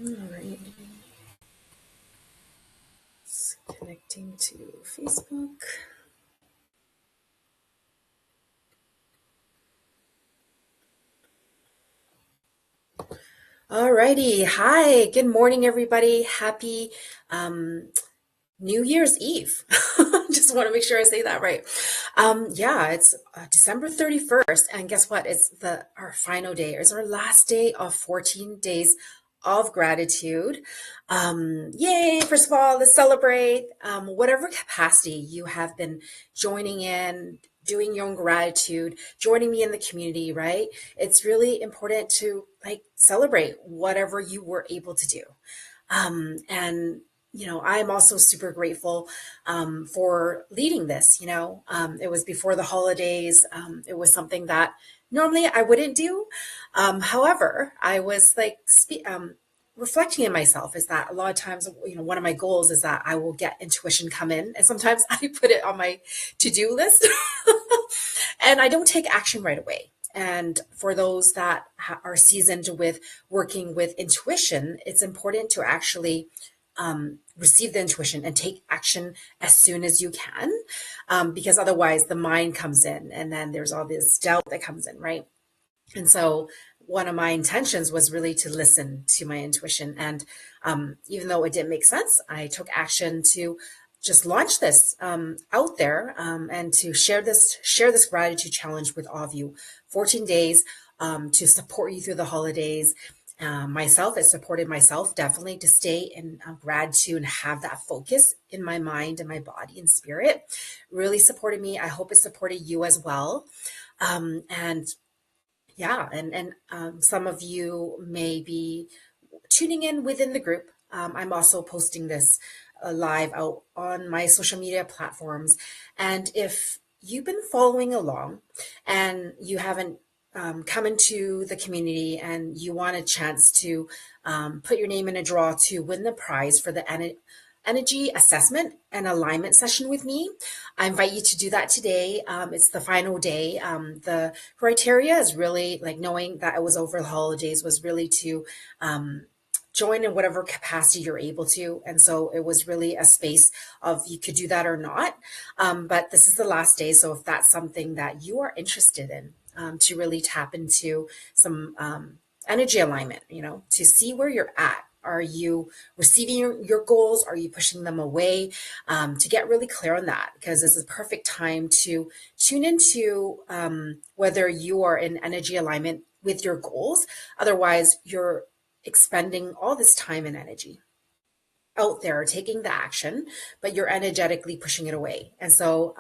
All right. It's connecting to Facebook. All righty. Hi. Good morning, everybody. Happy um, New Year's Eve. Just want to make sure I say that right. Yeah, it's December 31st. And guess what? It's our final day. It's our last day of 14 days of gratitude. Yay. First of all, let's celebrate whatever capacity you have been joining in, doing your own gratitude, joining me in the community, right? It's really important to like celebrate whatever you were able to do. And I'm also super grateful for leading this. It was before the holidays. It was something that normally I wouldn't do. However, I was like reflecting in myself is that a lot of times, one of my goals is that I will get intuition come in, and sometimes I put it on my to-do list, and I don't take action right away. And for those that are seasoned with working with intuition, it's important to actually receive the intuition and take action as soon as you can, because otherwise the mind comes in and then there's all this doubt that comes in, right? And so one of my intentions was really to listen to my intuition. And even though it didn't make sense, I took action to just launch this out there, and to share this gratitude challenge with all of you. 14 days to support you through the holidays. Myself, it supported myself definitely to stay in gratitude and have that focus in my mind and my body and spirit. Really supported me. I hope it supported you as well. And yeah, and some of you may be tuning in within the group. I'm also posting this live out on my social media platforms. And if you've been following along and you haven't come into the community and you want a chance to put your name in a draw to win the prize for the energy assessment and alignment session with me, I invite you to do that today. It's the final day. The criteria is really like knowing that it was over the holidays was really to join in whatever capacity you're able to. And so it was really a space of you could do that or not. But this is the last day. So if that's something that you are interested in, to really tap into some energy alignment, to see where you're at. Are you receiving your goals? Are you pushing them away? To get really clear on that, because this is a perfect time to tune into whether you are in energy alignment with your goals. Otherwise, you're expending all this time and energy out there taking the action, but you're energetically pushing it away. And so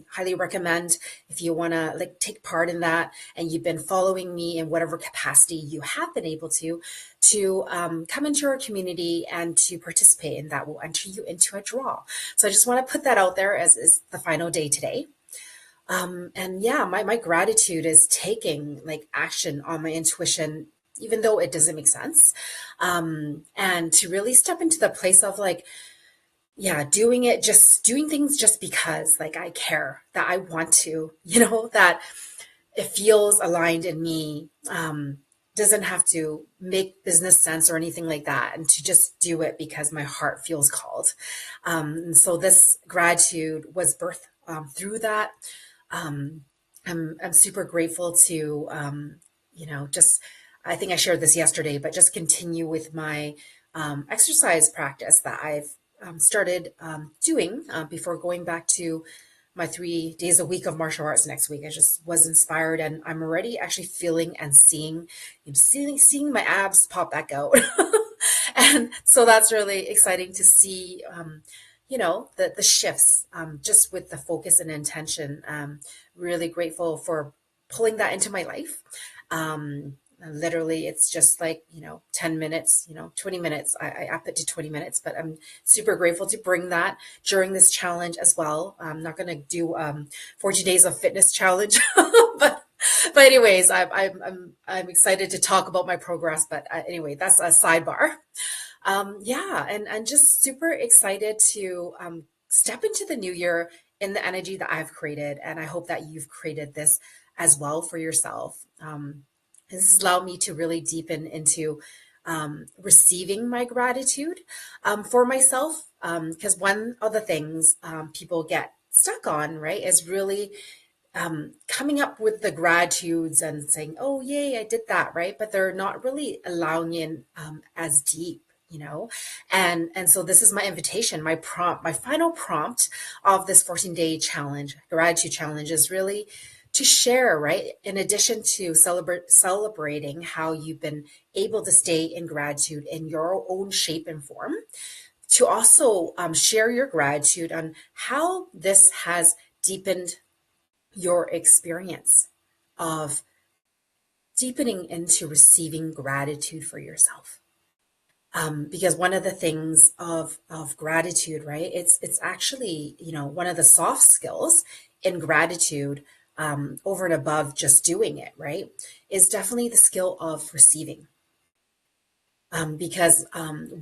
highly recommend, if you want to like take part in that and you've been following me in whatever capacity you have been able to come into our community and to participate, and that will enter you into a draw. So I just want to put that out there as is the final day today. And yeah, my gratitude is taking like action on my intuition, even though it doesn't make sense. And to really step into the place of like, yeah, doing things just because like I care, that I want to, that it feels aligned in me. Doesn't have to make business sense or anything like that, and to just do it because my heart feels called. And so this gratitude was birthed through that. um, I'm super grateful to, just, I think I shared this yesterday, but just continue with my exercise practice that I've started doing before going back to my 3 days a week of martial arts next week. I just was inspired, and I'm already actually feeling and seeing my abs pop back out. And so that's really exciting to see, the shifts, just with the focus and intention. Really grateful for pulling that into my life. And literally, it's just like, 10 minutes, 20 minutes. I up it to 20 minutes, but I'm super grateful to bring that during this challenge as well. I'm not going to do 40 days of fitness challenge, but anyways, I'm excited to talk about my progress. But anyway, that's a sidebar. Yeah, and just super excited to step into the new year in the energy that I've created, and I hope that you've created this as well for yourself. This has allowed me to really deepen into receiving my gratitude for myself. Because one of the things people get stuck on, right, is really coming up with the gratitudes and saying, "Oh, yay, I did that," right? But they're not really allowing in as deep, you know. And so this is my invitation, my prompt, my final prompt of this 14-day challenge, gratitude challenge, is really to share, right? In addition to celebrating how you've been able to stay in gratitude in your own shape and form, to also share your gratitude on how this has deepened your experience of deepening into receiving gratitude for yourself. Because one of the things of gratitude, right? It's actually, you know, one of the soft skills in gratitude, over and above just doing it, right? Is definitely the skill of receiving. Because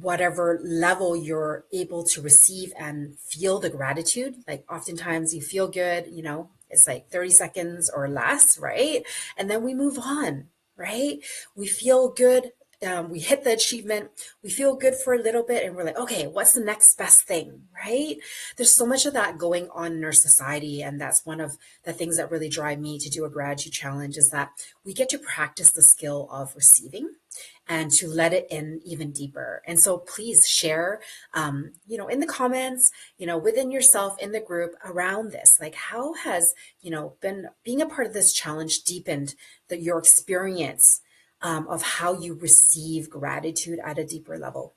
whatever level you're able to receive and feel the gratitude, like oftentimes you feel good, you know, it's like 30 seconds or less, right? And then we move on, right? We feel good. We hit the achievement. We feel good for a little bit and we're like, okay, what's the next best thing, right? There's so much of that going on in our society. And that's one of the things that really drive me to do a gratitude challenge, is that we get to practice the skill of receiving and to let it in even deeper. And so please share, you know, in the comments, you know, within yourself in the group around this, like how has, you know, been being a part of this challenge deepened your experience of how you receive gratitude at a deeper level.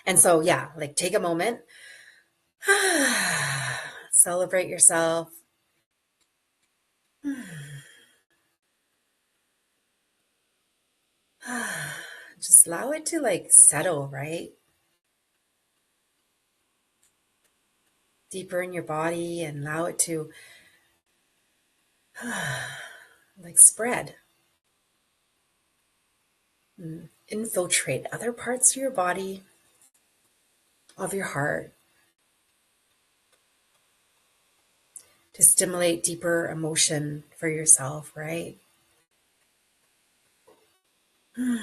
And so, yeah, like take a moment, celebrate yourself. Just allow it to like settle, right? Deeper in your body, and allow it to like spread, infiltrate other parts of your body, of your heart, to stimulate deeper emotion for yourself, right? And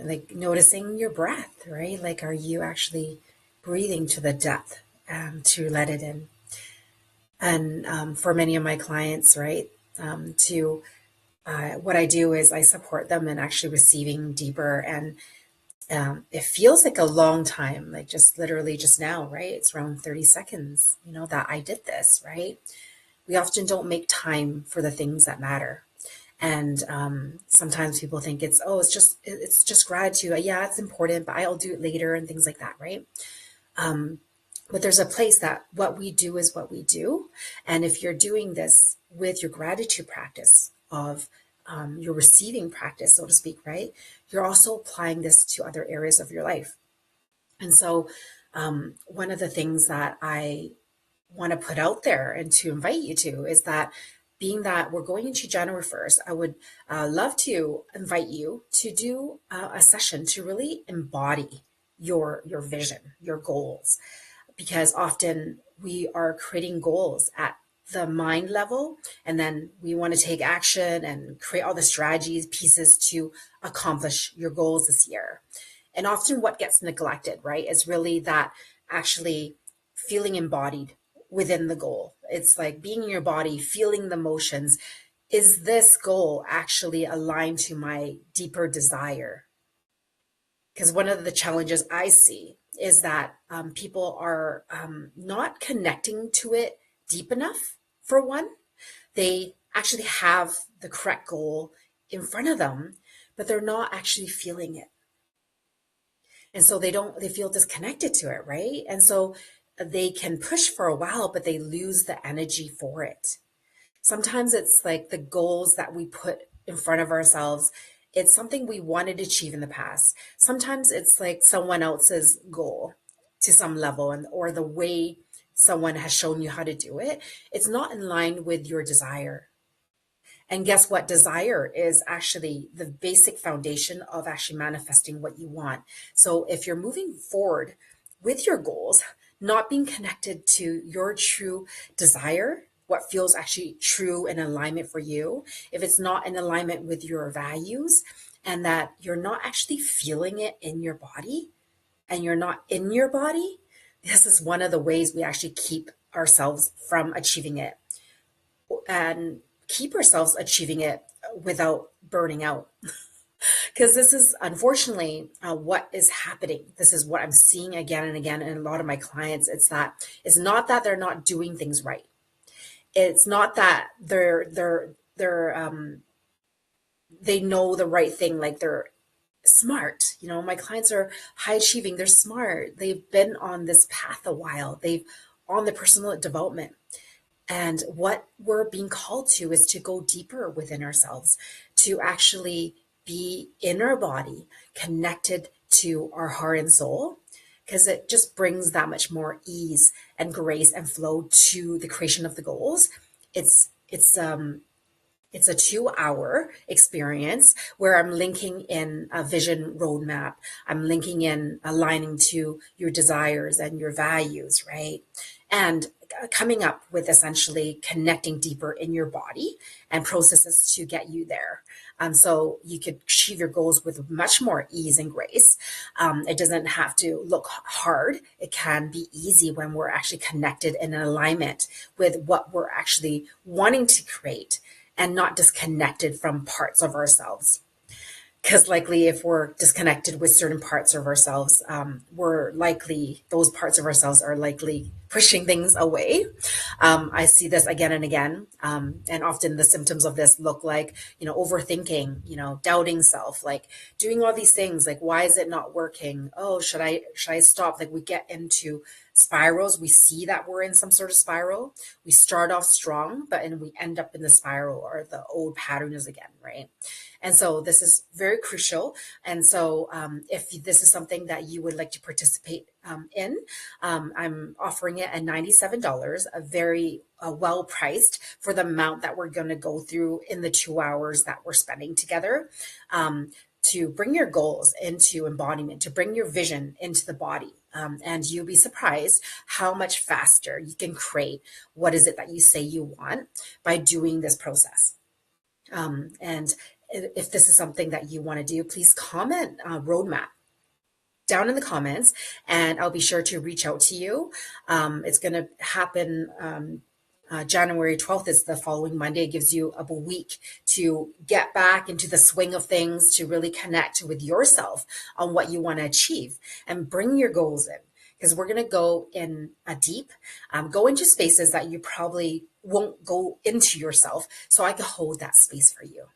like noticing your breath, right? Like, are you actually breathing to the depth to let it in? And for many of my clients, right, to what I do is I support them in actually receiving deeper. And it feels like a long time, like just literally just now, right? It's around 30 seconds, you know, that I did this, right? We often don't make time for the things that matter. And sometimes people think it's, oh, it's just gratitude. Yeah, it's important, but I'll do it later and things like that, right? But there's a place that what we do is what we do. And if you're doing this with your gratitude practice of your receiving practice, so to speak, right? You're also applying this to other areas of your life. And so, one of the things that I want to put out there and to invite you to is that, being that we're going into January 1st, I would love to invite you to do a session to really embody your vision, your goals, because often we are creating goals at the mind level, and then we want to take action and create all the strategies, pieces to accomplish your goals this year. And often what gets neglected, right, is really that actually feeling embodied within the goal. It's like being in your body, feeling the motions. Is this goal actually aligned to my deeper desire? Because one of the challenges I see is that people are not connecting to it deep enough, for one. They actually have the correct goal in front of them, but they're not actually feeling it. And so they feel disconnected to it, right? And so they can push for a while, but they lose the energy for it. Sometimes it's like the goals that we put in front of ourselves, it's something we wanted to achieve in the past. Sometimes it's like someone else's goal to some level, and or the way someone has shown you how to do it. It's not in line with your desire. And guess what? Desire is actually the basic foundation of actually manifesting what you want. So if you're moving forward with your goals, not being connected to your true desire what feels actually true and alignment for you. If it's not in alignment with your values and that you're not actually feeling it in your body and you're not in your body, this is one of the ways we actually keep ourselves from achieving it and keep ourselves achieving it without burning out. Because this is unfortunately what is happening. This is what I'm seeing again and again in a lot of my clients. It's not that they're not doing things right. It's not that they know the right thing, like they're smart. You know, my clients are high achieving, they're smart. They've been on this path a while. They've on the personal development. And what we're being called to is to go deeper within ourselves, to actually be in our body, connected to our heart and soul, because it just brings that much more ease and grace and flow to the creation of the goals. It's a 2 hour experience where I'm linking in a vision roadmap. I'm linking in aligning to your desires and your values, right? And coming up with essentially connecting deeper in your body and processes to get you there. So you could achieve your goals with much more ease and grace. It doesn't have to look hard. It can be easy when we're actually connected in alignment with what we're actually wanting to create and not disconnected from parts of ourselves. Because likely, if we're disconnected with certain parts of ourselves, we're likely, those parts of ourselves are likely pushing things away. I see this again and again. And often the symptoms of this look like, overthinking, doubting self, like doing all these things, like, why is it not working? Oh, should I stop? Like we get into spirals. We see that we're in some sort of spiral. We start off strong, but and we end up in the spiral or the old patterns again, right? And so this is very crucial. And so if this is something that you would like to participate in, I'm offering it at $97, a very well priced for the amount that we're going to go through in the 2 hours that we're spending together. To bring your goals into embodiment, to bring your vision into the body. And you'll be surprised how much faster you can create what is it that you say you want by doing this process. And if this is something that you want to do, please comment roadmap down in the comments and I'll be sure to reach out to you. It's going to happen January 12th is the following Monday. It gives you a week to get back into the swing of things, to really connect with yourself on what you want to achieve and bring your goals in. Because we're going to go in a deep, go into spaces that you probably won't go into yourself. So I can hold that space for you.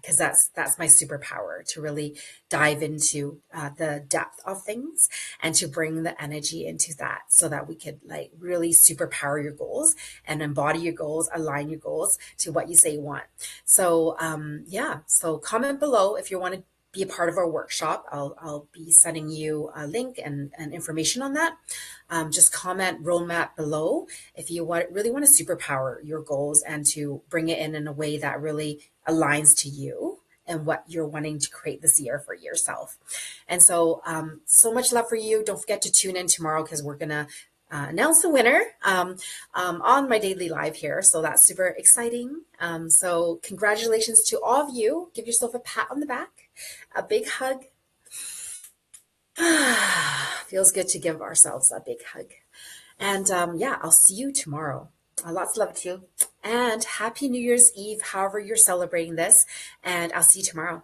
Because that's my superpower, to really dive into the depth of things and to bring the energy into that so that we could like really superpower your goals and embody your goals, align your goals to what you say you want. So yeah, so comment below if you want to be a part of our workshop. I'll be sending you a link and information on that. Just comment roadmap below if you really want to superpower your goals and to bring it in a way that really aligns to you and what you're wanting to create this year for yourself. And so, so much love for you. Don't forget to tune in tomorrow because we're going to announce the winner on my daily live here. So that's super exciting. So congratulations to all of you. Give yourself a pat on the back, a big hug. Feels good to give ourselves a big hug. And yeah, I'll see you tomorrow. Lots of love to you. And happy New Year's Eve, however you're celebrating this. And I'll see you tomorrow.